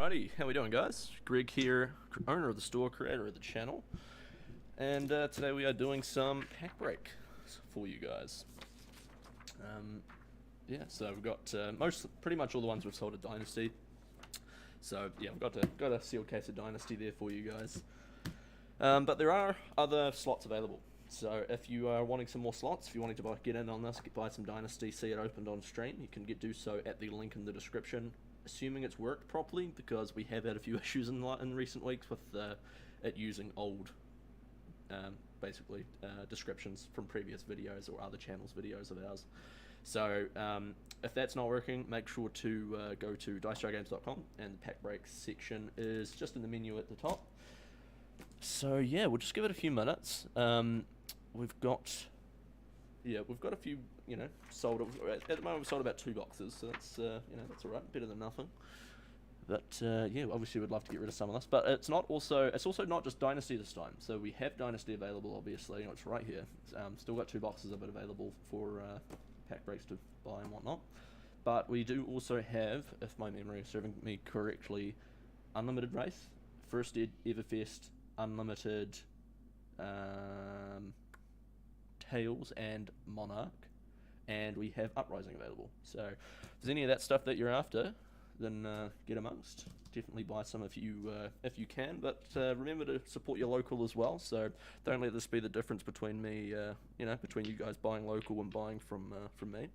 Alrighty, how we doing, guys? Greg here, owner of the store, creator of the channel, and today we are doing some pack breaks for you guys. Yeah, so we've got pretty much all the ones we've sold at Dynasty. So yeah, we've got a sealed case of Dynasty there for you guys. But there are other slots available. So if you are wanting some more slots, if you're wanting to get in on this, buy some Dynasty, see it opened on stream, you can do so at the link in the description. Assuming it's worked properly, because we have had a few issues in recent weeks with it using old, descriptions from previous videos or other channels' videos of ours. So if that's not working, make sure to go to dicejargames.com, and the pack breaks section is just in the menu at the top. So yeah, we'll just give it a few minutes. We've got a few, sold. At the moment, we've sold about 2 boxes, so that's, that's all right, better than nothing. But yeah, obviously, we'd love to get rid of some of this. But it's also not just Dynasty this time. So we have Dynasty available, obviously. It's right here. Still got 2 boxes of it available for pack breaks to buy and whatnot. But we do also have, if my memory is serving me correctly, Unlimited Rathe, First Ed Everfest, Unlimited Tales and Monarch, and we have Uprising available. So if there's any of that stuff that you're after, then get amongst. Definitely buy some if you can, but remember to support your local as well. So don't let this be the difference between me, between you guys buying local and buying from me.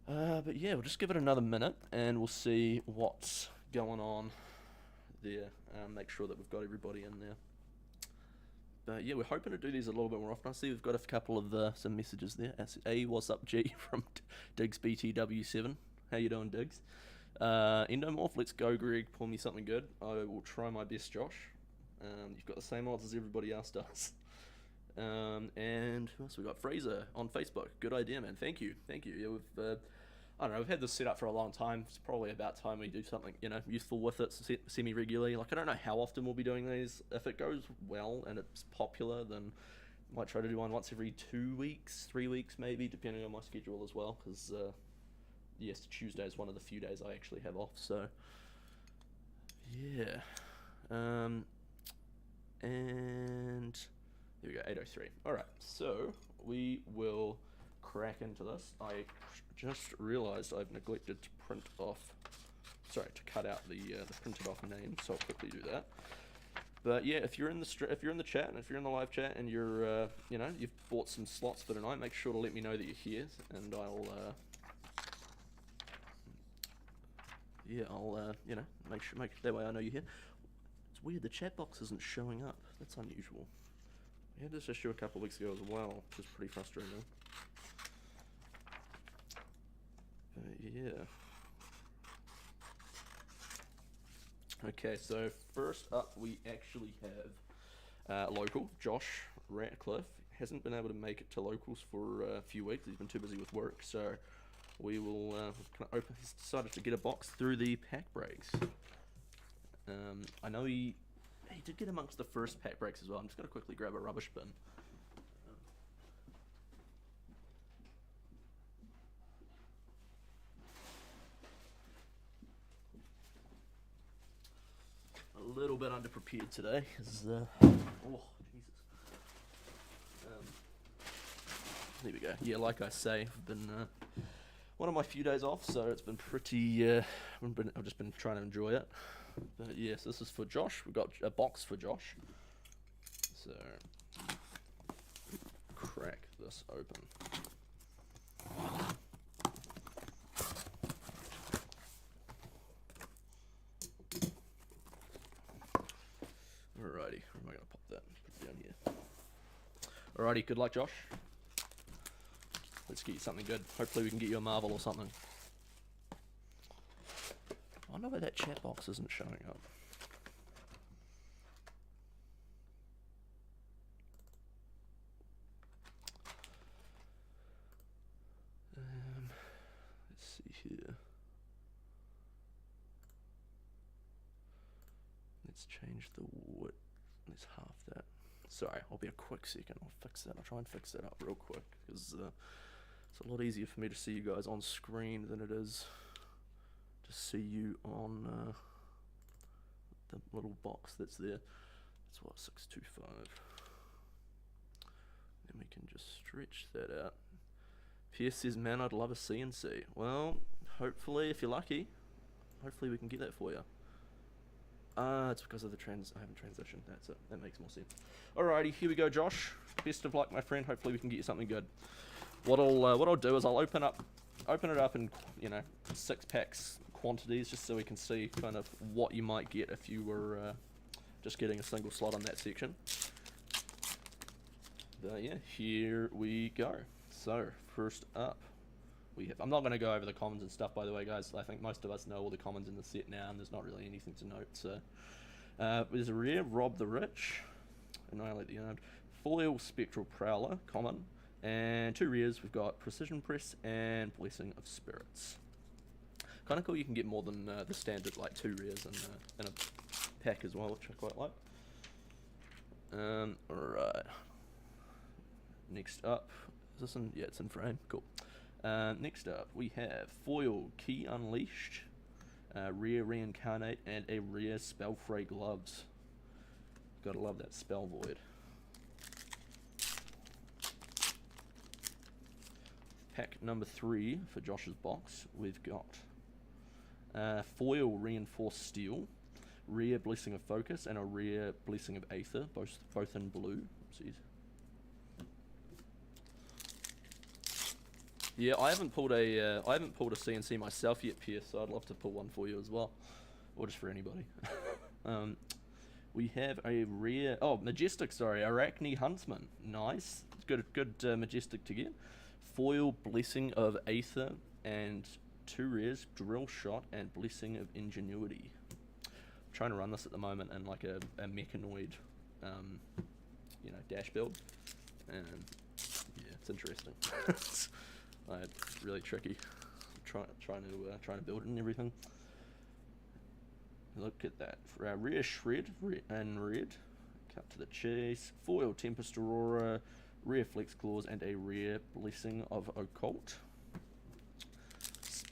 But yeah, we'll just give it another minute, and we'll see what's going on there. Make sure that we've got everybody in there. But yeah, we're hoping to do these a little bit more often. I see we've got a couple of some messages there. What's up, G, from Diggs BTW7. How you doing, Diggs? Endomorph, let's go, Greg. Pull me something good. I will try my best, Josh. You've got the same odds as everybody else does. And who else we got? Fraser on Facebook. Good idea, man. Thank you. Yeah, we've I don't know, we've had this set up for a long time. It's probably about time we do something, useful with it semi-regularly. Like, I don't know how often we'll be doing these. If it goes well and it's popular, then I might try to do one once every 2 weeks, 3 weeks maybe, depending on my schedule as well, because, yes, Tuesday is one of the few days I actually have off, so, yeah. And there we go, 8:03. Alright, so we will crack into this. I just realized I've neglected to to cut out the printed off name, so I'll quickly do that. But yeah, if you're in the chat, and if you're in the live chat, and you're you've bought some slots for tonight, make sure to let me know that you're here, and I'll make that way I know you're here. It's weird, the chat box isn't showing up. That's unusual. We had this issue a couple of weeks ago as well, which is pretty frustrating. Yeah. Okay, so first up we actually have local, Josh Ratcliffe. Hasn't been able to make it to locals for a few weeks. He's been too busy with work, so we will he's decided to get a box through the pack breaks. I know he did get amongst the first pack breaks as well. I'm just going to quickly grab a rubbish bin. A little bit underprepared today, because, oh, Jesus. There we go. Yeah, like I say, I've been, one of my few days off, so it's been pretty, I've just been trying to enjoy it. But yes, this is for Josh. We've got a box for Josh. So, crack this open. Alrighty, where am I going to pop that? Put it down here. Alrighty, good luck, Josh. Let's get you something good. Hopefully we can get you a Marvel or something. I wonder why that chat box isn't showing up. Let's see here. Let's change the width. Let's half that. Sorry, I'll be a quick second. I'll fix that. I'll try and fix that up real quick, because it's a lot easier for me to see you guys on screen than it is to just see you on the little box that's there. That's what, 625. Then we can just stretch that out. Pierce says, man, I'd love a CNC. Well, hopefully, if you're lucky, hopefully we can get that for you. It's because of the I haven't transitioned. That's it. That makes more sense. Alrighty, here we go, Josh. Best of luck, my friend. Hopefully we can get you something good. What I'll do is I'll open it up in 6 packs quantities, just so we can see kind of what you might get if you were just getting a single slot on that section. But yeah, here we go. So first up, we have. I'm not going to go over the commons and stuff, by the way, guys. I think most of us know all the commons in the set now, and there's not really anything to note. So there's a rare, Rob the Rich, Annihilate the Armed, Foil Spectral Prowler, common, and 2 rares. We've got Precision Press and Blessing of Spirits. Kind of cool. You can get more than the standard like 2 rares in a pack as well, which I quite like. Alright. Next up, is this in? Yeah, it's in frame. Cool. Next up, we have Foil Key Unleashed, Rare Reincarnate, and a Rare Spellfray Gloves. Gotta love that Spell Void. Pack number 3 for Josh's box. We've got Foil Reinforced Steel, Rare Blessing of Focus, and a Rare Blessing of Aether, both in blue. Oopsies. Yeah, I haven't pulled a CNC myself yet, Pierce. So I'd love to pull one for you as well, or just for anybody. We have a rare, Majestic. Sorry, Arachne Huntsman. Nice, good Majestic to get. Foil Blessing of Aether and 2 rares, Drill Shot and Blessing of Ingenuity. I'm trying to run this at the moment in like a mechanoid, dash build, and yeah, it's interesting. Really tricky. Trying to build it and everything. Look at that. For our rare Shred and Red, cut to the chase. Foil Tempest Aurora, rare Flex Claws, and a rare Blessing of Occult.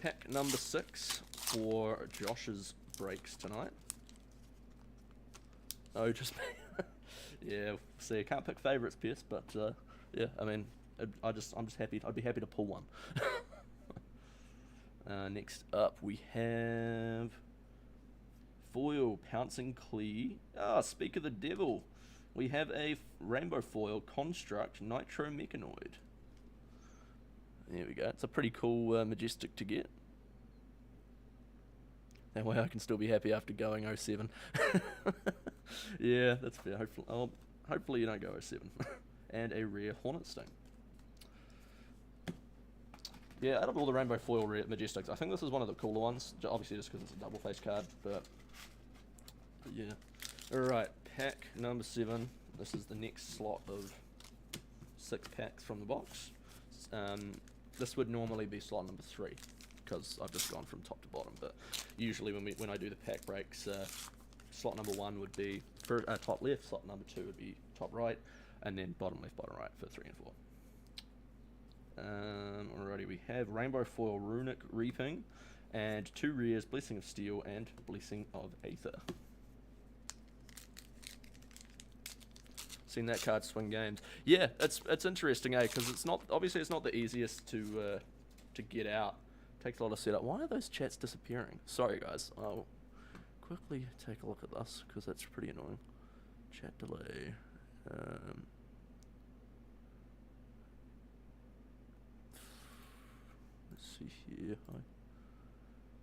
Pack number 6 for Josh's breaks tonight. Oh, just me. Yeah. See, I can't pick favourites, Pierce, but yeah. I mean. I'm just happy. I'd be happy to pull one. Next up, we have Foil Pouncing Clee. Speak of the devil. We have a Rainbow Foil Construct Nitro Mechanoid. There we go. It's a pretty cool Majestic to get. That way I can still be happy after going 07. Yeah, that's fair. Hopefully you don't go 07. And a rare Hornet Sting. Yeah, out of all the Rainbow Foil Majestics, I think this is one of the cooler ones. Obviously just because it's a double face card, but yeah. Alright, pack number 7. This is the next slot of 6 packs from the box. This would normally be slot number 3, because I've just gone from top to bottom, but usually when I do the pack breaks, slot number 1 would be top left, slot number 2 would be top right, and then bottom left, bottom right for 3 and 4. Alrighty, we have Rainbow Foil Runic Reaping, and 2 rares, Blessing of Steel and Blessing of Aether. Seen that card swing games. Yeah, it's interesting, because it's not the easiest to get out. Takes a lot of setup. Why are those chats disappearing? Sorry guys, I'll quickly take a look at this because that's pretty annoying. Chat delay. Let's see here.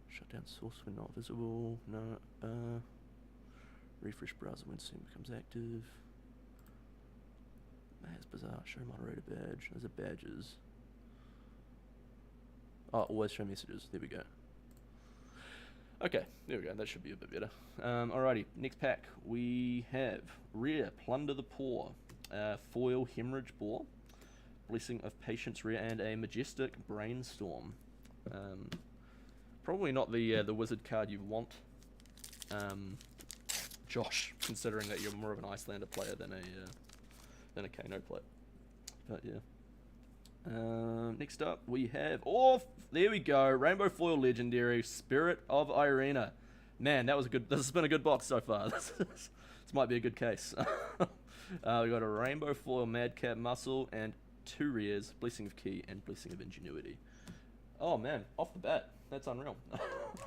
Shut down source when not visible. No. Refresh browser when Steam becomes active. That's bizarre. Show moderator badge. Those are badges. Oh, always show messages. There we go. Okay, there we go. That should be a bit better. Alrighty, next pack. We have Rare Plunder the Poor, Foil Hemorrhage Boar, Blessing of Patience Rare, and a Majestic Brainstorm. Probably not the wizard card you want, Josh, considering that you're more of an Icelander player than a Kano player. But yeah. Next up, we have... Oh, there we go. Rainbow Foil Legendary, Spirit of Irina. Man, that was a good... This has been a good box so far. This might be a good case. We got a Rainbow Foil Madcap Muscle and 2 rares, Blessing of Key and Blessing of Ingenuity. Oh man, off the bat. That's unreal.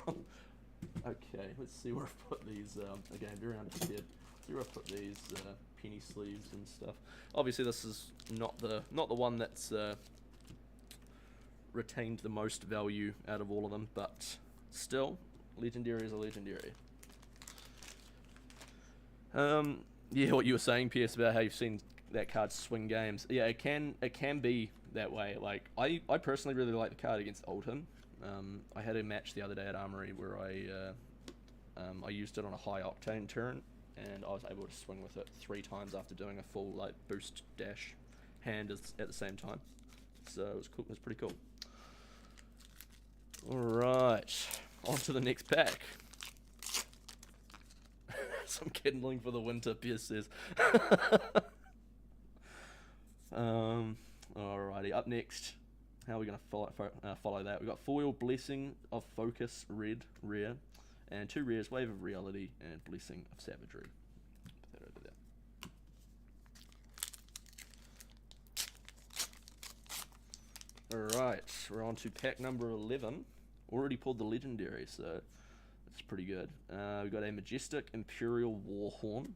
Okay, let's see where I've put these. Again, very underprepared. See where I've put these penny sleeves and stuff. Obviously, this is not the one that's retained the most value out of all of them, but still, legendary is a legendary. Yeah, what you were saying, PS, about how you've seen that card swing games. Yeah, it can be that way. Like I personally really like the card against Oldhim. I had a match the other day at Armory where I used it on a high octane turn, and I was able to swing with it 3 times after doing a full like boost dash hand at the same time. So it was cool. It was pretty cool. All right, on to the next pack. Some kindling for the winter, Pierce says. Alrighty, up next, how are we going to follow that? We've got Foil Blessing of Focus, red, rare, and 2 rares, Wave of Reality, and Blessing of Savagery. Put that over there. Alright, we're on to pack number 11. Already pulled the Legendary, so that's pretty good. We've got a Majestic Imperial Warhorn,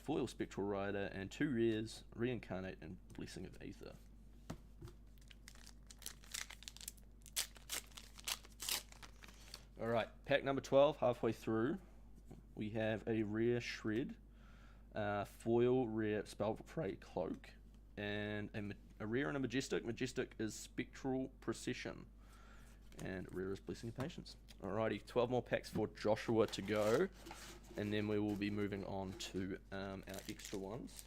Foil Spectral Rider, and 2 rares, Reincarnate and Blessing of Aether. Alright, pack number 12, halfway through. We have a rare Shred, foil rare Spellfray Cloak, and a rare and a Majestic. Majestic is Spectral Procession, and rare is Blessing of Patience. Alrighty, 12 more packs for Joshua to go, and then we will be moving on to our extra ones.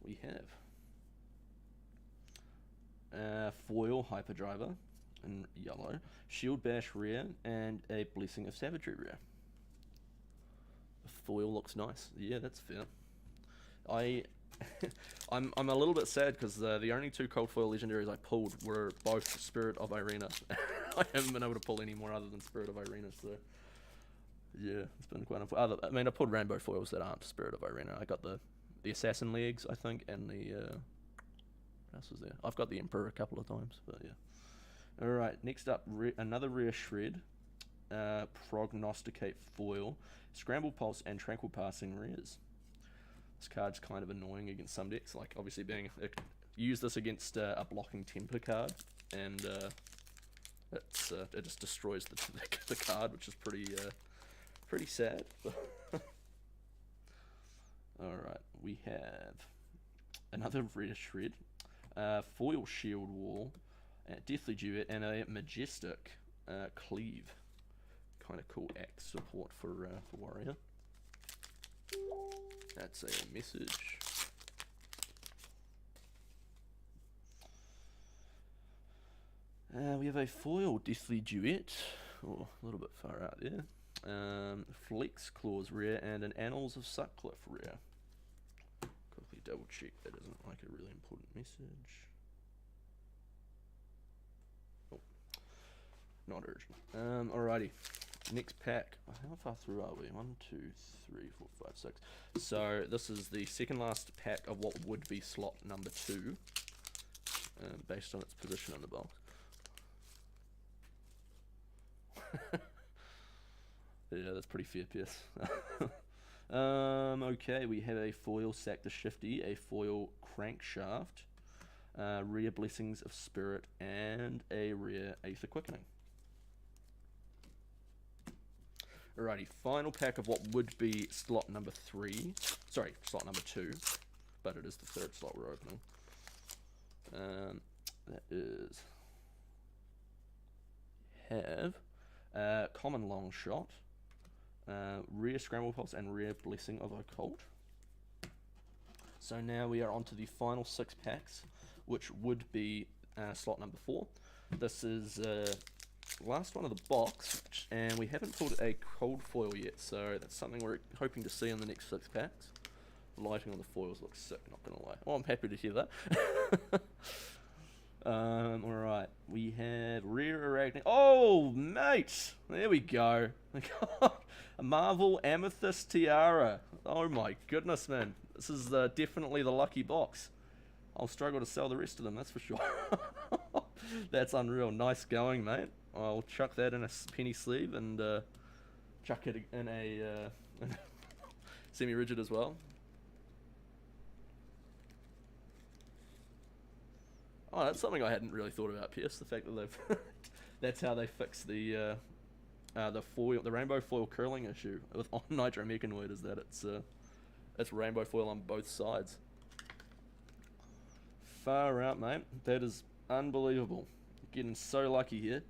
We have foil Hyperdriver in yellow, Shield Bash rare, and a Blessing of Savagery rare. The foil looks nice. Yeah, that's fair. I'm a little bit sad because the only 2 cold foil legendaries I pulled were both Spirit of Irina. I haven't been able to pull any more other than Spirit of Irina, so yeah, it's been quite unfortunate. I mean, I pulled rainbow foils that aren't Spirit of Irina. I got the Assassin legs, I think, and the what else was there? I've got the Emperor a couple of times, but yeah. All right, next up, another rare Shred, Prognosticate foil, Scramble Pulse, and Tranquil Passing rares. This card's kind of annoying against some decks, like obviously use this against a blocking temper card, and it just destroys the card, which is pretty sad. Alright, we have another rare Shred, foil Shield Wall, Deathly Duet, and a Majestic Cleave. Kind of cool axe support for Warrior. That's a message. We have a foil Deathly Duet, a little bit far out there. Flex Claws rare, and an Annals of Sutcliffe rare. Quickly double check that isn't like a really important message. Oh, not urgent. Alrighty. Next pack. How far through are we? 1, 2, 3, 4, 5, 6. So this is the second last pack of what would be slot number 2, based on its position in the box. Yeah, that's pretty fair, Pierce. Okay, we have a foil Sack the Shifty, a foil Crankshaft, rare Blessings of Spirit, and a rare Aether Quickening. Alrighty, final pack of what would be slot number 3. Sorry, slot number 2, but it is the 3rd slot we're opening. That is... have Common Long Shot, rare Scramble Pulse, and rare Blessing of Occult. So now we are on to the final 6 packs, which would be slot number 4. This is last one of the box, and we haven't pulled a cold foil yet, so that's something we're hoping to see in the next 6 packs. lighting on the foils looks sick, not gonna lie. Oh, I'm happy to hear that. Alright, we have Rare Arachne. Oh, mate! There we go. A Marvel Amethyst Tiara. Oh my goodness, man. This is definitely the lucky box. I'll struggle to sell the rest of them, that's for sure. That's unreal. Nice going, mate. I'll chuck that in a penny sleeve and chuck it in a semi-rigid as well. Oh, that's something I hadn't really thought about, Pierce. The fact that they've that's how they fix the foil, the rainbow foil curling issue with on Nitro Mechanoid, is that it's rainbow foil on both sides. Far out, mate. That is unbelievable. Getting so lucky here.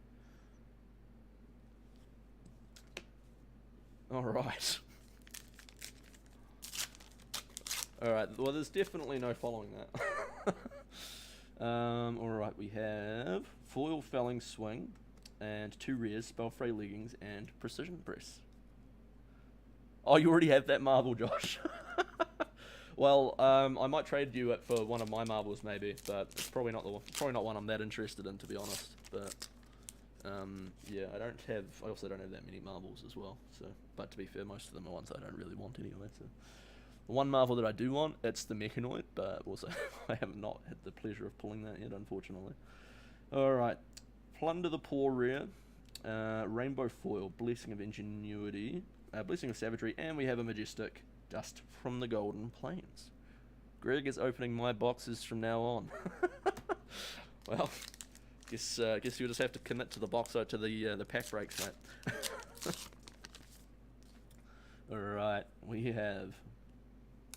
Alright. Alright, well there's definitely no following that. Alright, we have Foil Felling Swing and 2 rares, Spellfray Leggings and Precision Press. Oh, you already have that marble, Josh. Well, I might trade you it for one of my marbles maybe, but it's probably not one I'm that interested in, to be honest. But yeah, I also don't have that many marbles as well. So, but to be fair, most of them are ones I don't really want anyway. So, the one marvel that I do want, it's the Mechanoid, but also I have not had the pleasure of pulling that yet, unfortunately. All right, Plunder the Poor Rare, Rainbow Foil, Blessing of Ingenuity, Blessing of Savagery, and we have a Majestic Dust from the Golden Plains. Greg is opening my boxes from now on. Well, guess you'll just have to commit to the the pack breaks, mate. Alright, we have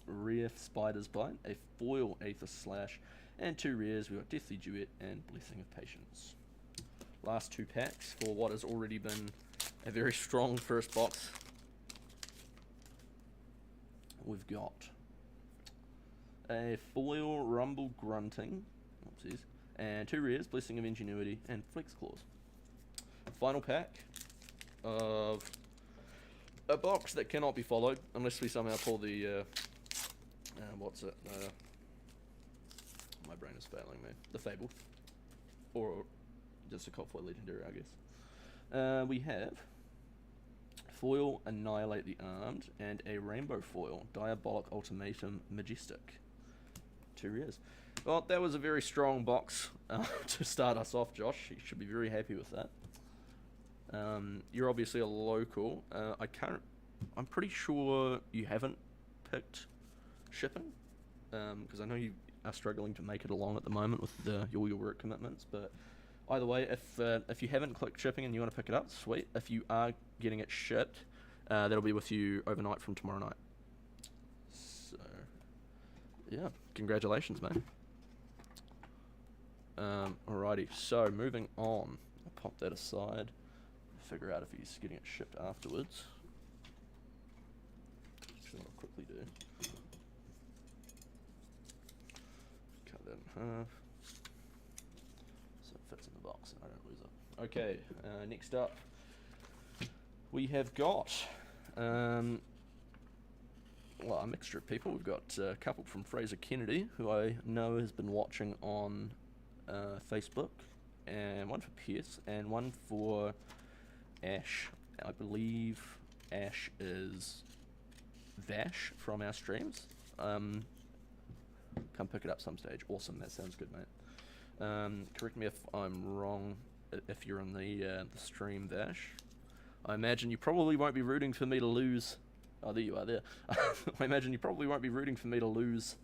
Rare Spider's Bite, a foil Aether Slash, and 2 rares. We've got Deathly Duet and Blessing of Patience. Last 2 packs for what has already been a very strong first box. We've got a foil Rumble Grunting, oopsies, and 2 rares, Blessing of Ingenuity and Flex Claws. Final pack of a box that cannot be followed unless we somehow pull the my brain is failing me. The Fabled, or just a Cult Foil Legendary, I guess. We have foil Annihilate the Armed and a rainbow foil Diabolic Ultimatum Majestic. 2 rares. Well, that was a very strong box to start us off, Josh. You should be very happy with that. You're obviously a local. I'm pretty sure you haven't picked shipping, because I know you are struggling to make it along at the moment with all your work commitments. But either way, if you haven't clicked shipping and you want to pick it up, sweet. If you are getting it shipped, that'll be with you overnight from tomorrow night. So, yeah, congratulations, mate. Alrighty, so moving on. I'll pop that aside. Figure out if he's getting it shipped afterwards. Actually, I'll quickly do. Cut that in half. So it fits in the box and I don't lose it. Okay, next up. We have got well, a mixture of people. We've got a couple from Fraser Kennedy, who I know has been watching on Facebook, and one for Pierce, and one for Ash. I believe Ash is Vash from our streams. Come pick it up some stage. Awesome, that sounds good, mate. Correct me if I'm wrong, if you're in the stream, Vash. I imagine you probably won't be rooting for me to lose. Oh, there you are, there. I imagine you probably won't be rooting for me to lose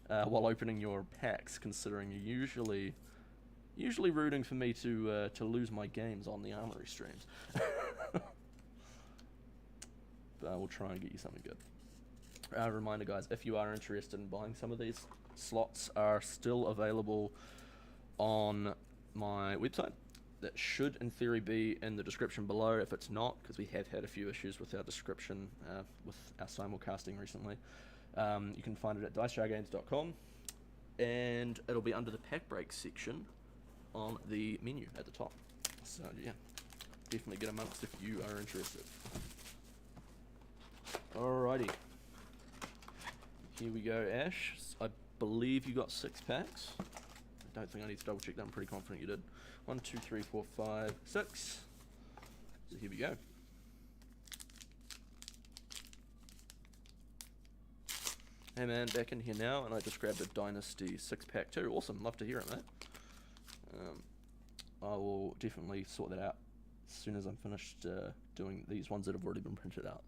while opening your packs, considering you're usually rooting for me to lose my games on the Armory streams. But we'll try and get you something good. Reminder, guys, if you are interested in buying some of these, slots are still available on my website. That should, in theory, be in the description below. If it's not, because we have had a few issues with our description with our simulcasting recently, you can find it at dicejargames.com, and it'll be under the pack break section on the menu at the top. So yeah, definitely get amongst if you are interested. Alrighty. Here we go, Ash. I believe you got 6 packs. I don't think I need to double check that. I'm pretty confident you did. 1, 2, 3, 4, 5, 6. So here we go. Hey man, back in here now, and I just grabbed a Dynasty 6-pack too. Awesome, love to hear it, mate. I will definitely sort that out as soon as I'm finished doing these ones that have already been printed out.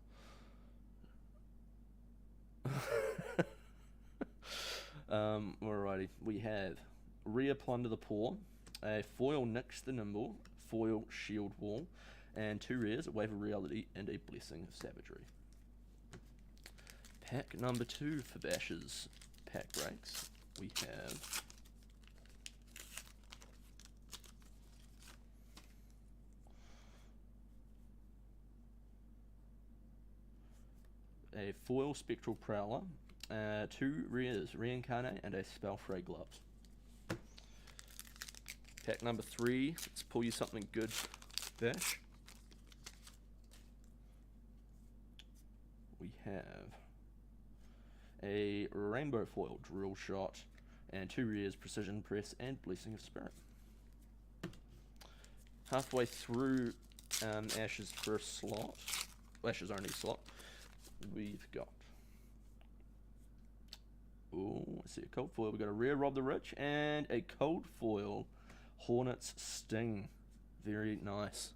Alrighty, we have Rhea Plunder the Poor, a foil Nix the Nimble, foil Shield Wall, and 2 rares, a Wave of Reality, and a Blessing of Savagery. Pack number 2 for Bash's pack breaks. We have a foil Spectral Prowler, 2 rares, Reincarnate, and a Spellfray Gloves. Pack number 3, let's pull you something good, Bash. We have a Rainbow Foil Drill Shot, and 2 rares, Precision Press, and Blessing of Spirit. Halfway through Ash's first slot, Ash's only slot, we've got, I see a cold foil. We've got a rare Rob the Rich and a cold foil Hornet's Sting. Very nice.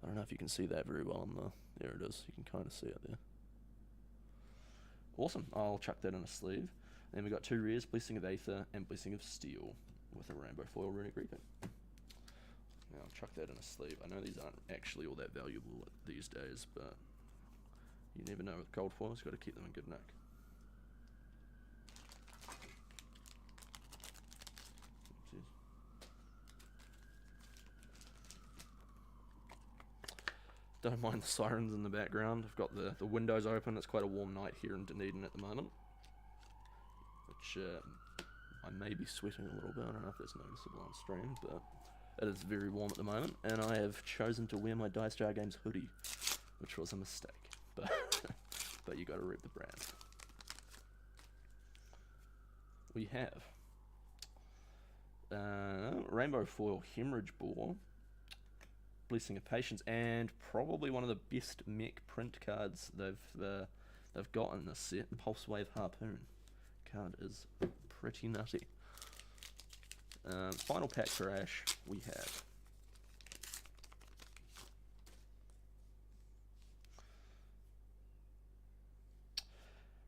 I don't know if you can see that very well on the, there it is. You can kind of see it there. Awesome. I'll chuck that in a sleeve. Then we've got 2 rares, Blessing of Aether and Blessing of Steel with a Rainbow Foil Runic Reaping. Now I'll chuck that in a sleeve. I know these aren't actually all that valuable these days, but you never know with cold foils. You've got to keep them in good nick. Don't mind the sirens in the background. I've got the windows open. It's quite a warm night here in Dunedin at the moment, which I may be sweating a little bit. I don't know if that's noticeable on stream, but it is very warm at the moment, and I have chosen to wear my Dice Star Games hoodie, which was a mistake, but but you got to rep the brand. We have Rainbow Foil Hemorrhage Bore, Blessing of Patience, and probably one of the best mech print cards they've got in this set. Pulse Wave Harpoon card is pretty nutty. Final pack for Ash, we have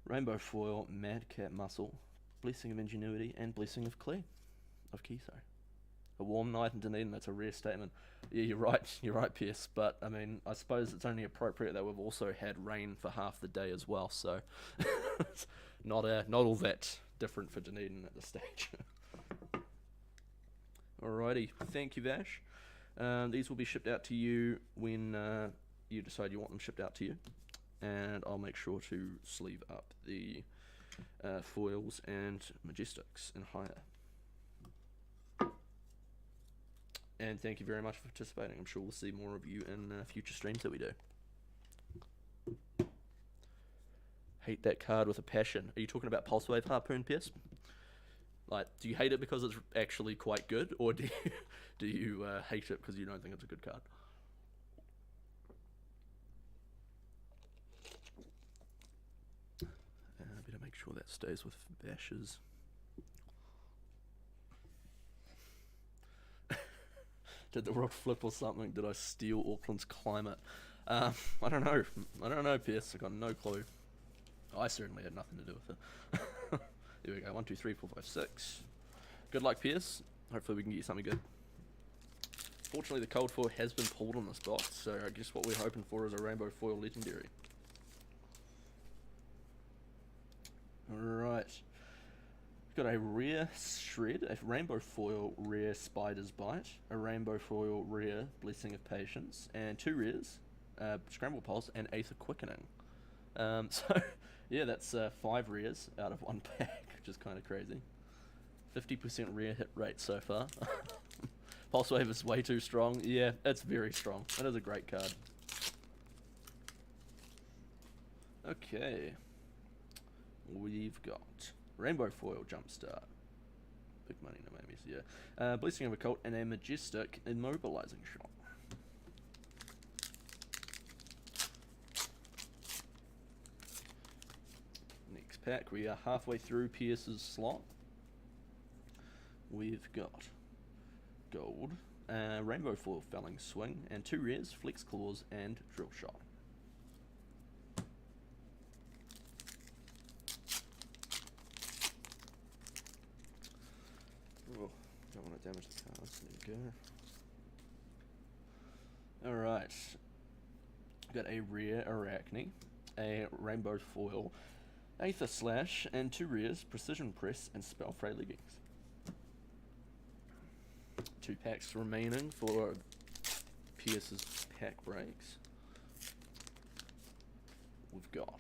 Rainbow Foil Madcap Muscle, Blessing of Ingenuity, and Blessing of Key. A warm night in Dunedin, that's a rare statement. Yeah, you're right, Pierce, but I mean, I suppose it's only appropriate that we've also had rain for half the day as well, so it's not all that different for Dunedin at this stage. Alrighty, thank you, Vash. These will be shipped out to you when you decide you want them shipped out to you, and I'll make sure to sleeve up the foils and Majestics in hire. And thank you very much for participating. I'm sure we'll see more of you in future streams that we do. Hate that card with a passion. Are you talking about Pulse Wave Harpoon, Pierce? Like, do you hate it because it's actually quite good, or do you hate it because you don't think it's a good card? Better make sure that stays with Bash's. Did the world flip or something? Did I steal Auckland's climate? I don't know. I don't know, Pierce. I got no clue. I certainly had nothing to do with it. There we go. 1, 2, 3, 4, 5, 6. Good luck, Pierce. Hopefully we can get you something good. Fortunately, the cold foil has been pulled on this box, so I guess what we're hoping for is a Rainbow Foil Legendary. Alright. Got a rare Shred, a Rainbow Foil rare Spider's Bite, a Rainbow Foil rare Blessing of Patience, and 2 rares, Scramble Pulse and Aether Quickening. So, yeah, that's 5 rares out of 1 pack, which is kind of crazy. 50% rare hit rate so far. Pulse Wave is way too strong. Yeah, it's very strong. That is a great card. we've got Rainbow Foil Jumpstart. Big money, no maybes, yeah. Blessing of Occult and a Majestic Immobilizing Shot. Next pack, we are halfway through Pierce's slot. We've got Gold, Rainbow Foil Felling Swing, and 2 rares, Flex Claws and Drill Shot. Oh, don't want to damage the cards. There you go. Alright. Got a rare Arachne, a Rainbow Foil, Aether Slash, and 2 rares, Precision Press and Spellfray Leggings. 2 packs remaining for Pierce's pack breaks. We've got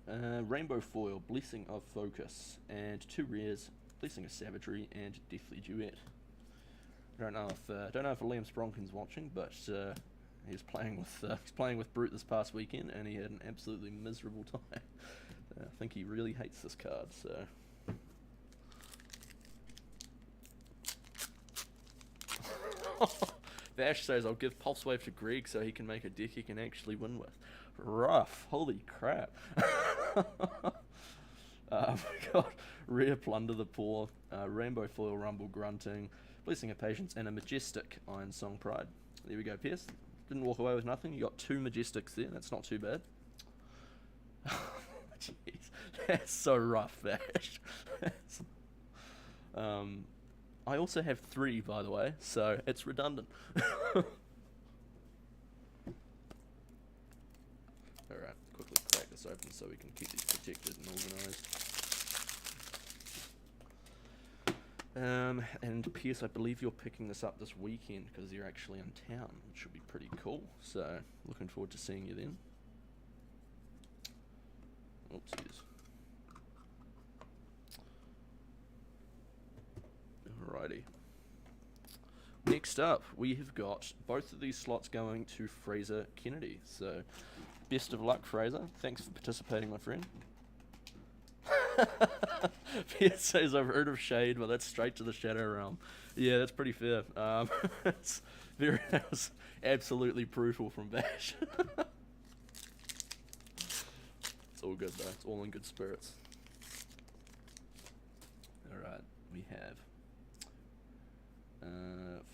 Rainbow Foil, Blessing of Focus, and 2 rares, Blessing of Savagery and Deathly Duet. Don't know if Liam Spronkin's watching, but he's playing with Brute this past weekend, and he had an absolutely miserable time. I think he really hates this card. So. Vash says, I'll give Pulse Wave to Greg so he can make a deck he can actually win with. Rough. Holy crap. We got Rare Plunder the Poor, Rainbow Foil Rumble Grunting, Blessing of Patience, and a Majestic Iron Song Pride. There we go, Pierce. Didn't walk away with nothing. You got 2 Majestics there. That's not too bad. Jeez. That's so rough, Vash. I also have 3, by the way, so it's redundant. Alright, quickly crack this open so we can keep these protected and organised. And Pierce, I believe you're picking this up this weekend because you're actually in town, which should be pretty cool. So, looking forward to seeing you then. Oopsies. Alrighty. Next up, we have got both of these slots going to Fraser Kennedy. So, best of luck, Fraser. Thanks for participating, my friend. Pierce says, I've heard of Shade, but that's straight to the Shadow Realm. Yeah, that's pretty fair. That was absolutely brutal from Bash. It's all good, though. It's all in good spirits. Alright, we have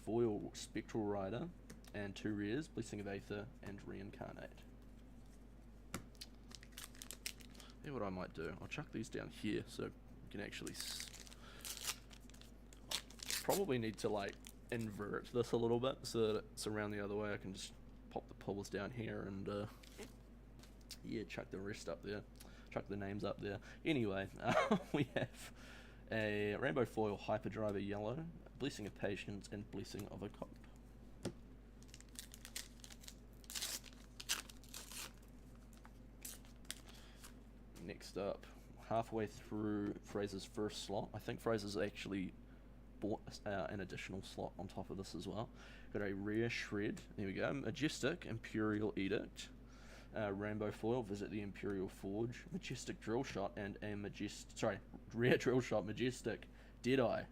Foil Spectral Rider and 2 rares, Blessing of Aether and Reincarnate. Here's what I might do. I'll chuck these down here so you can actually probably need to like invert this a little bit so that it's around the other way. I can just pop the pulls down here and yeah, chuck the rest up there, chuck the names up there. Anyway, we have a Rainbow Foil Hyperdriver Yellow, Blessing of Patience, and Blessing of Occult. Next up, halfway through Fraser's first slot. I think Fraser's actually bought an additional slot on top of this as well. Got a Rare Shred, there we go, Majestic Imperial Edict, Rainbow Foil, Visit the Imperial Forge, Majestic Drill Shot, and a Rare Drill Shot, Majestic Deadeye.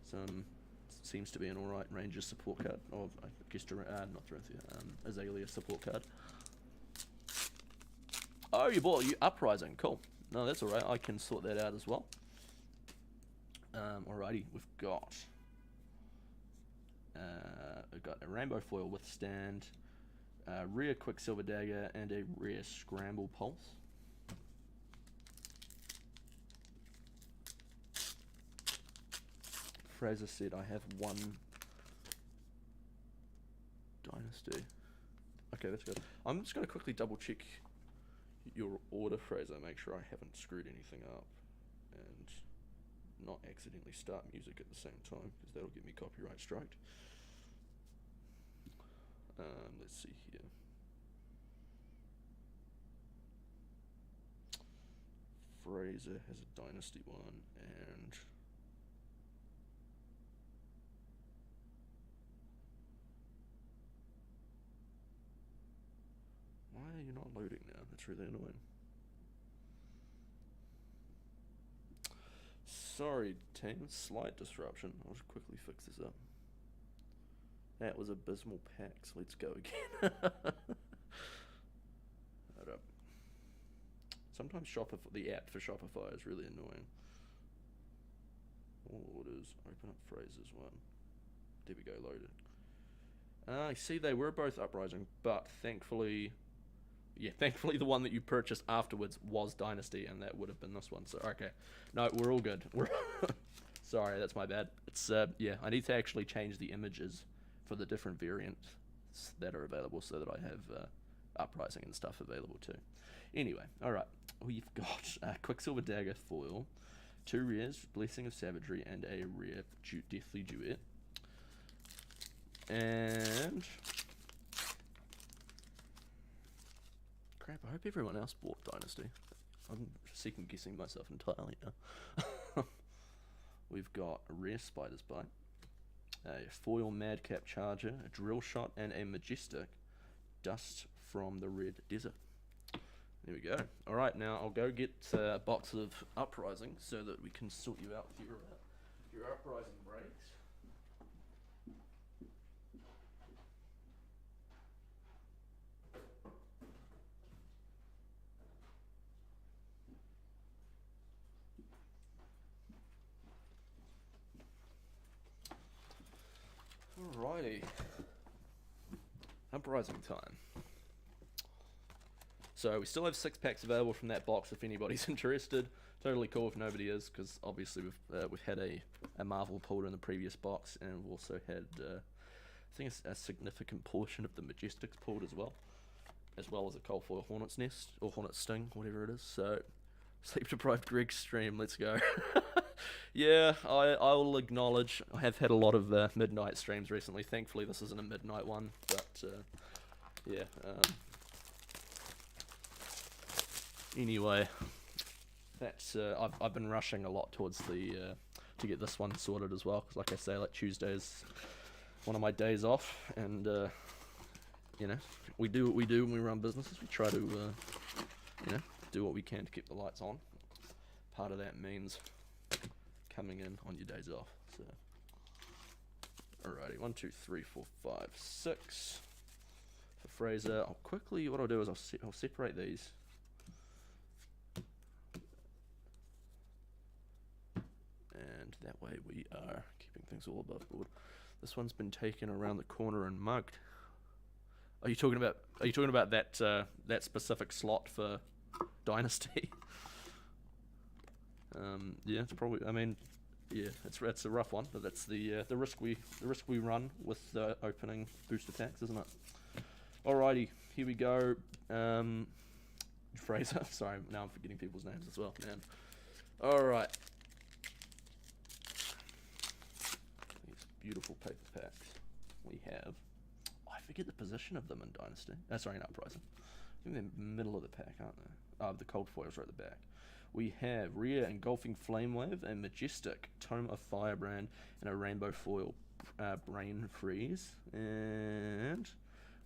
Some seems to be an alright Ranger support card, or I guess not Rathe, Azalea support card. Oh, you bought Uprising, cool. No, that's alright, I can sort that out as well. Alrighty, we've got a Rainbow Foil Withstand, Rare Quicksilver Dagger, and a Rare Scramble Pulse. Fraser said I have 1 Dynasty. Okay, that's good. I'm just going to quickly double check your order, Fraser, make sure I haven't screwed anything up and not accidentally start music at the same time, because that'll get me copyright striked. Let's see here. Fraser has a Dynasty one, and why are you not loading? That's really annoying. Sorry, team. Slight disruption. I'll just quickly fix this up. That was abysmal packs. Let's go again. Hold up. Sometimes the app for Shopify is really annoying. All orders. Open up phrases one. There we go, loaded. I see they were both Uprising, but thankfully the one that you purchased afterwards was Dynasty, and that would have been this one. So okay, no, we're all good. We're sorry, that's my bad. It's yeah, I need to actually change the images for the different variants that are available so that I have Uprising and stuff available too. Anyway, all right, we've got Quicksilver Dagger foil, 2 rares, Blessing of Savagery, and a rare Deathly Duet. And crap, I hope everyone else bought Dynasty. I'm second guessing myself entirely now. We've got a rare Spider's Bite, a foil Madcap Charger, a Drill Shot, and a Majestic Dust from the Red Desert. There we go. Alright, now I'll go get a box of Uprising so that we can sort you out with your Uprising breaks. Alrighty. Uprising time. So we still have 6 packs available from that box if anybody's interested. Totally cool if nobody is, because obviously we've had a Marvel pulled in the previous box, and we've also had I think a significant portion of the Majestics pulled as well as a Cold Foil Hornet's Nest or Hornet's Sting, whatever it is. So Sleep Deprived Greg stream, let's go. Yeah, I will acknowledge I have had a lot of midnight streams recently. Thankfully this isn't a midnight one, but yeah. Anyway, that's I've been rushing a lot towards the to get this one sorted as well, because like I say, like Tuesday is one of my days off, and you know, we do what we do when we run businesses. We try to you know, do what we can to keep the lights on. Part of that means coming in on your days off. So alrighty, 1 2 3 4 5 6 for Fraser. What I'll do is I'll separate these. And that way we are keeping things all above board. This one's been taken around the corner and mugged. Are you talking about that specific slot for Dynasty? Yeah, it's probably. I mean, yeah, it's a rough one, but that's the risk we run with opening booster packs, isn't it? Alrighty, here we go. Fraser. Sorry, now I'm forgetting people's names as well, man. All right. These beautiful paper packs we have. Oh, I forget the position of them in Dynasty. Sorry, in Uprising. I think they're middle of the pack, aren't they? The cold foils are at the back. We have Rare Engulfing Flamewave, a Majestic Tome of Firebrand, and a Rainbow Foil Brain Freeze. And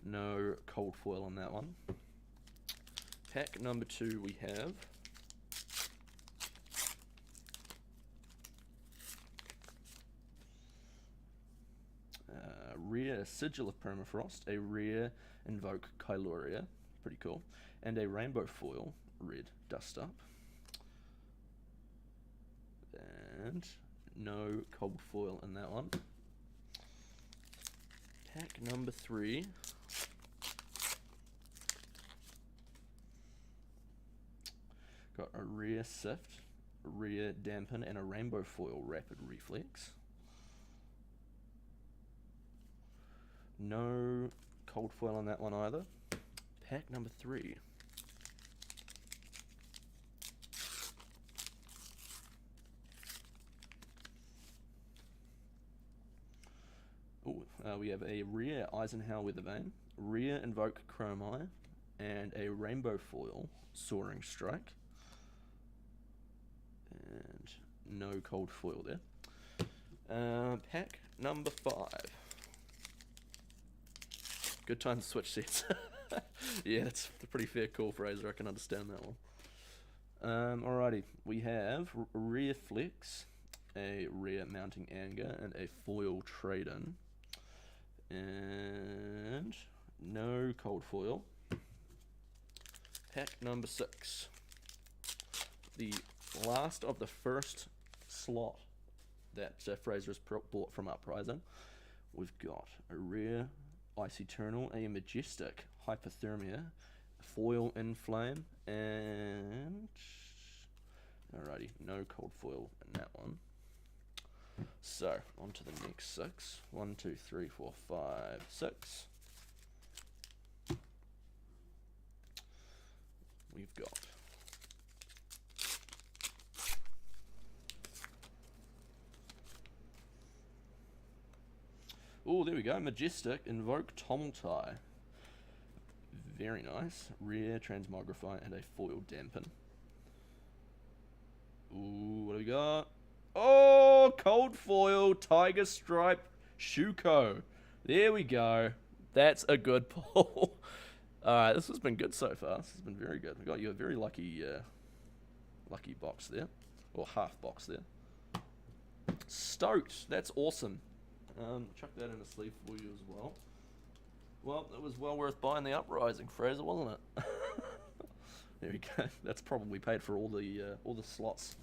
no cold foil on that one. Pack number 2 we have Rare Sigil of Permafrost, a Rare Invoke Kyloria, pretty cool, and a Rainbow Foil Red Dust Up. And no cold foil in that one. Pack number 3. Got a Rare Sift, a Rare Dampen, and a Rainbow Foil Rapid Reflex. No cold foil on that one either. Pack number 3. We have a Rare Eisenhower Weathervane, Rare Invoke Chrome Eye, and a Rainbow Foil Soaring Strike. And no cold foil there. Pack number 5. Good time to switch sets. Yeah, that's a pretty fair call, Fraser. I can understand that one. Alrighty, we have rear flex, a rear mounting anger, and a foil trade-in. And no cold foil. Pack number 6. The last of the first slot that Fraser has bought from Uprising. We've got a rare Ice Eternal, a Majestic Hypothermia, foil in flame, and alrighty, no cold foil in that one. So on to the next 6. 1, 2, 3, 4, 5, 6. We've got oh, there we go. Majestic Invoke Tumultai. Very nice. Rare Transmogrify and a foil dampen. Ooh, what do we got? Oh, cold foil Tiger Stripe Shuko. There we go. That's a good pull. Alright, this has been good so far. This has been very good. We got you a very lucky lucky box there. Or half box there. Stoked. That's awesome. Chuck that in a sleeve for you as well. Well, it was well worth buying the Uprising, Fraser, wasn't it? There we go. That's probably paid for all the slots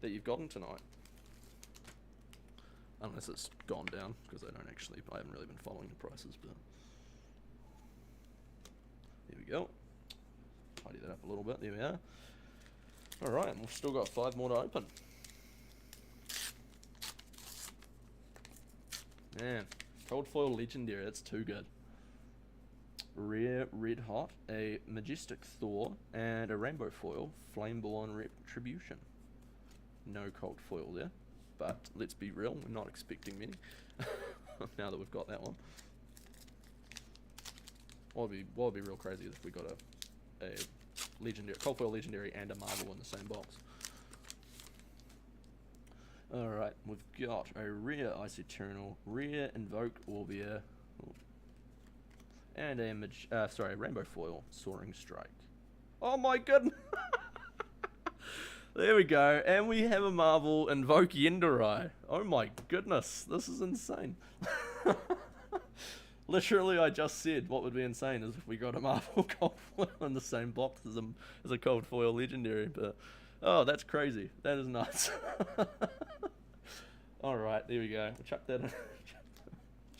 that you've gotten tonight. Unless it's gone down, because I haven't really been following the prices, but there we go. Tidy that up a little bit. There we are. Alright, we've still got 5 more to open. Man, cold foil legendary, that's too good. Rare Red Hot, a Majestic Thor, and a rainbow foil, Flameborn Retribution. No cold foil there, but let's be real, we're not expecting many. Now that we've got that one. What would be real crazy if we got a legendary, cold foil legendary and a Marvel in the same box. Alright, we've got a rare Ice Eternal, rare Invoke Orbia, and a rainbow foil Soaring Strike. Oh my goodness! There we go, and we have a Marvel Invoke Yenderai. Oh my goodness, this is insane. Literally, I just said what would be insane is if we got a Marvel cold foil in the same box as a cold foil legendary, but oh, that's crazy. That is nuts. Alright, there we go. We'll chuck that in.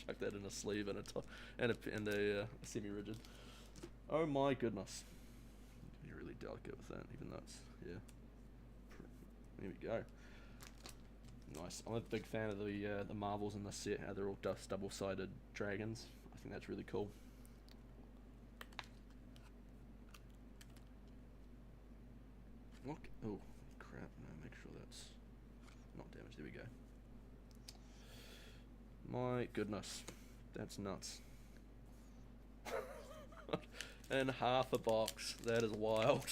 Chuck that in a sleeve and a semi-rigid. Oh my goodness. You're really delicate with that, even though it's, yeah. There we go. Nice. I'm a big fan of the Marvels in this set, how they're all double-sided dragons. I think that's really cool. Look. Oh, crap. No, make sure that's not damaged. There we go. My goodness. That's nuts. And half a box. That is wild.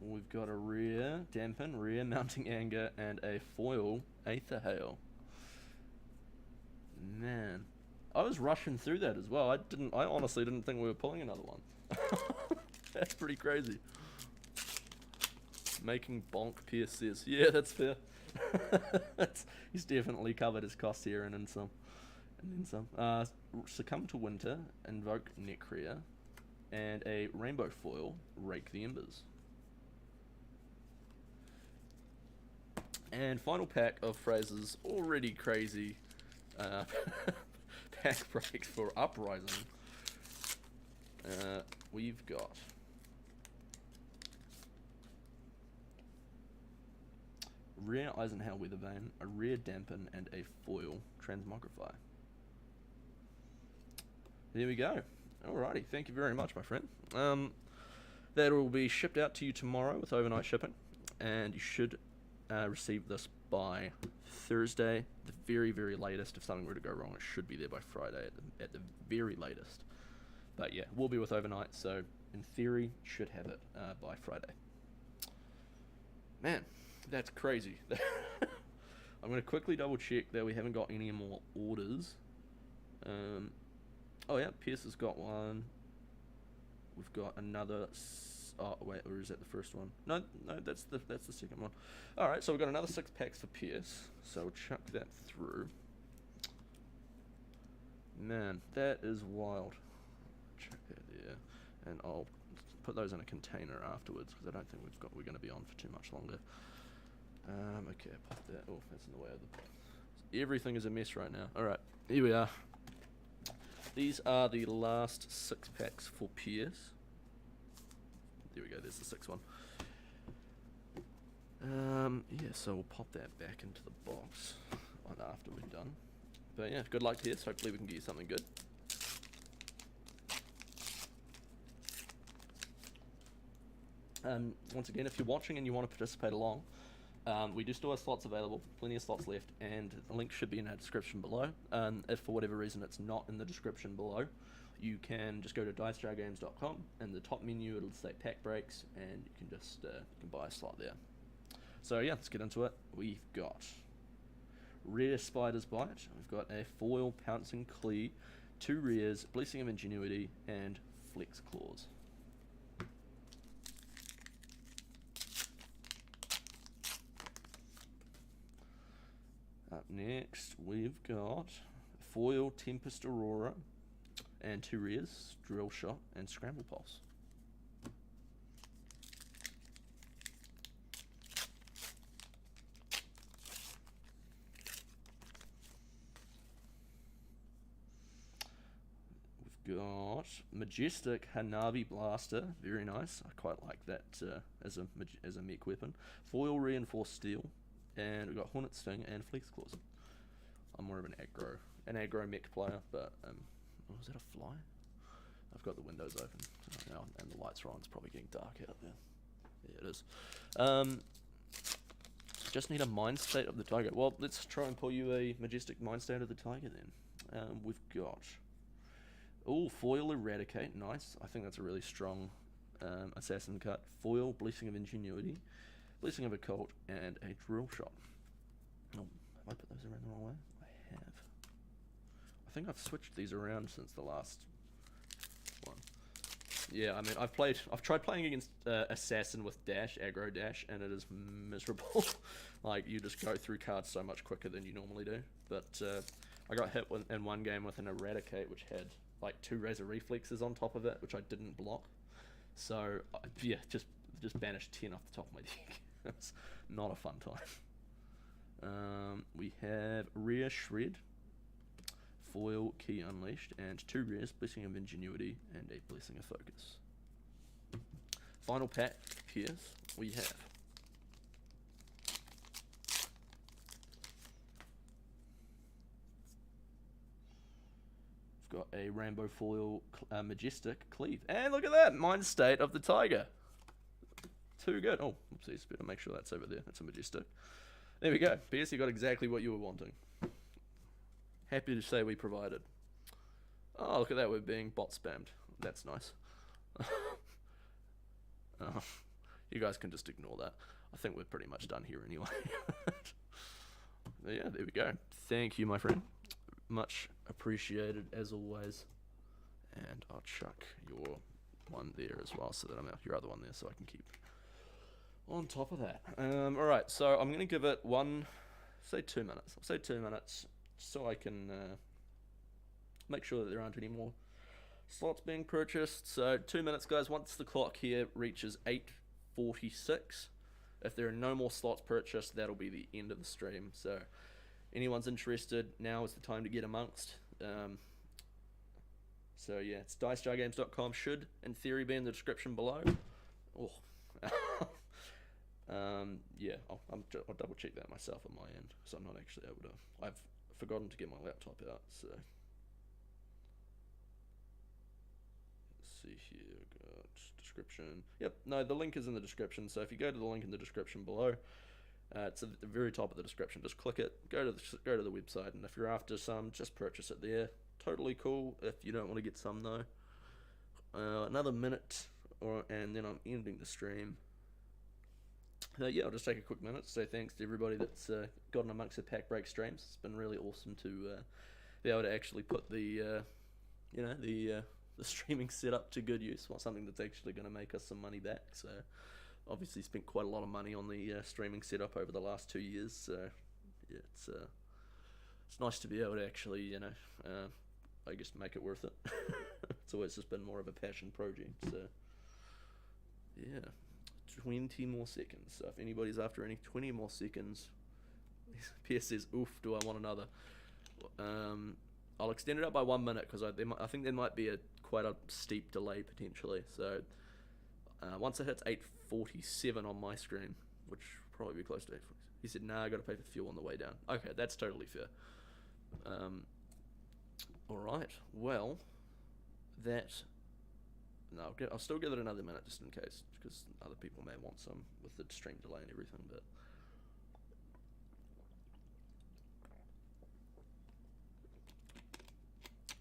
We've got a rare Dampen, rare Mounting Anger, and a foil Aether Hail. Man, I was rushing through that as well. I honestly didn't think we were pulling another one. That's pretty crazy. Making bonk Pierce says, yeah, that's fair. He's definitely covered his costs here and then some. Succumb to Winter, Invoke Necria, and a rainbow foil Rake the Embers. And final pack of Fraser's already crazy pack break for Uprising. We've got rare Eisenhower Weathervane, a rare Dampen, and a foil Transmogrify. There we go. Alrighty, thank you very much, my friend. That will be shipped out to you tomorrow with overnight shipping, and you should receive this by Thursday, the very, very latest. If something were to go wrong, it should be there by Friday at the very latest. But yeah, we'll be with overnight, so in theory, should have it by Friday. Man, That's crazy. I'm going to quickly double check that we haven't got any more orders. Oh yeah, Pierce has got one. We've got another. Oh wait, or is that the first one? No, that's the second one. All right, so we've got another 6 packs for Pierce. So we'll chuck that through. Man, that is wild. Chuck that there, and I'll put those in a container afterwards because I don't think we're going to be on for too much longer. Okay, pop that. Oh, that's in the way of the. Everything is a mess right now. All right, here we are. These are the last 6 packs for Pierce. There we go. There's the 6th one. Yeah, so we'll pop that back into the box after we're done. But yeah, good luck, Pierce. Hopefully we can get you something good. Once again, if you're watching and you want to participate along, we do still have slots available, plenty of slots left, and the link should be in our description below. If for whatever reason it's not in the description below, you can just go to dicestargames.com, and the top menu it'll say pack breaks, and you can just you can buy a slot there. So yeah, let's get into it. We've got Rare Spider's Bite, we've got a foil Pouncing Clee, 2 rares, Blessing of Ingenuity, and Flex Claws. Up next, we've got foil Tempest Aurora and 2 rares, Drill Shot and Scramble Pulse. We've got Majestic Hanabi Blaster, very nice. I quite like that as a mech weapon. Foil Reinforced Steel. And we've got Hornet Sting and Flex Claws. I'm more of an aggro mech player, but oh, is that a fly? I've got the windows open now, and the lights are on. It's probably getting dark out there. Yeah, it is. Just need a Mind State of the Tiger. Well, let's try and pull you a Majestic Mind State of the Tiger then. We've got foil Eradicate, nice. I think that's a really strong assassin cut. Foil Blessing of Ingenuity. Blessing of Occult, and a Drill Shot. Oh, have I put those around the wrong way? I have. I think I've switched these around since the last one. Yeah, I mean, I've tried playing against Assassin with aggro dash, and it is miserable. Like, you just go through cards so much quicker than you normally do. But I got hit in one game with an Eradicate, which had like 2 Razor Reflexes on top of it, which I didn't block. So, yeah, just banished 10 off the top of my deck. It's not a fun time. We have Rare Shred, foil Key Unleashed, and 2 rares, Blessing of Ingenuity and a Blessing of Focus. Final pack, Pierce, we have we've got a Rainbow Foil Majestic Cleave. And look at that, Mind State of the Tiger. Too good. Oh, oopsies, better make sure that's over there. That's a Majestic. There we go. Pierce, you got exactly what you were wanting. Happy to say we provided. Oh, look at that. We're being bot spammed. That's nice. Oh, you guys can just ignore that. I think we're pretty much done here anyway. Yeah, there we go. Thank you, my friend. Much appreciated, as always. And I'll chuck your one there as well, so that I'm out your other one there, so I can keep on top of that. Alright, so I'm going to give it 2 minutes. I'll say 2 minutes, so I can make sure that there aren't any more slots being purchased. So 2 minutes, guys. Once the clock here reaches 8:46, if there are no more slots purchased, that'll be the end of the stream. So anyone's interested, now is the time to get amongst. So yeah, it's dicestargames.com. Should, in theory, be in the description below. Oh. Yeah, I'll double check that myself on my end, because I'm not actually able to. I've forgotten to get my laptop out, so. Let's see here, got description. Yep, no, the link is in the description, so if you go to the link in the description below, it's at the very top of the description. Just click it, go to the website, and if you're after some, just purchase it there. Totally cool. If you don't want to get some though, another minute, and then I'm ending the stream. Yeah, I'll just take a quick minute to say thanks to everybody that's gotten amongst the pack break streams. It's been really awesome to be able to actually put the streaming setup to good use. Well, something that's actually going to make us some money back. So obviously spent quite a lot of money on the streaming setup over the last 2 years. So yeah, it's nice to be able to actually I guess make it worth it. It's always just been more of a passion project. So yeah. 20 more seconds. So if anybody's after any 20 more seconds, PS says, "Oof, do I want another?" I'll extend it up by 1 minute because I think there might be quite a steep delay potentially. So once it hits 8:47 on my screen, which will probably be close to 8:40, he said, "Nah, I got to pay for fuel on the way down." Okay, that's totally fair. All right. Well, that. No, I'll still give it another minute just in case, because other people may want some with the stream delay and everything. But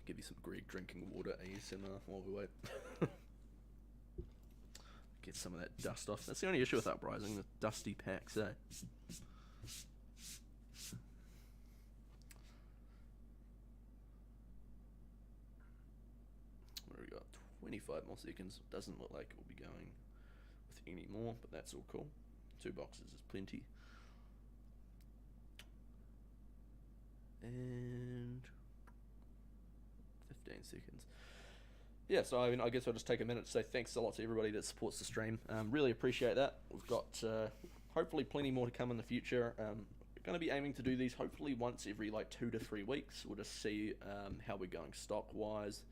give you some Greg drinking water ASMR while we wait. Get some of that dust off. That's the only issue with Uprising, the dusty packs, eh? What do we got? 25 more seconds. Doesn't look like it will be going with any more, but that's all cool. 2 boxes is plenty. And 15 seconds. Yeah, so I guess I'll just take a minute to say thanks a lot to everybody that supports the stream. Really appreciate that. We've got hopefully plenty more to come in the future. We're going to be aiming to do these hopefully once every 2 to 3 weeks. We'll just see how we're going stock-wise.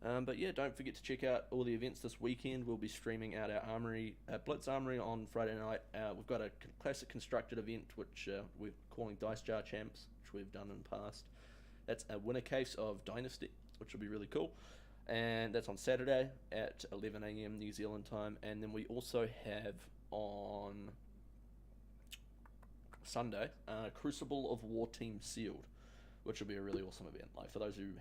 But yeah, don't forget to check out all the events this weekend. We'll be streaming out our Blitz Armory on Friday night. We've got a classic constructed event, which we're calling Dice Jar Champs, which we've done in the past. That's a winner case of Dynasty, which will be really cool. And that's on Saturday at 11 AM New Zealand time. And then we also have on Sunday Crucible of War Team Sealed, which will be a really awesome event. For those who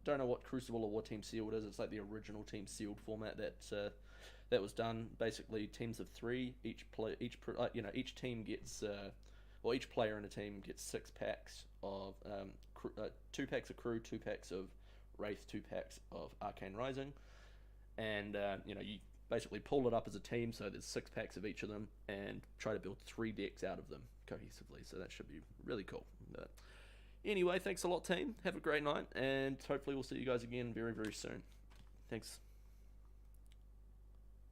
don't know what Crucible of War Team Sealed is, it's like the original Team Sealed format that was done. Basically, teams of 3. Each team gets each player in a team gets 6 packs of 2 packs of Crew, 2 packs of Rathe, 2 packs of Arcane Rising, and you basically pull it up as a team. So there's 6 packs of each of them, and try to build 3 decks out of them cohesively. So that should be really cool. But anyway, thanks a lot, team. Have a great night, and hopefully we'll see you guys again very, very soon. Thanks.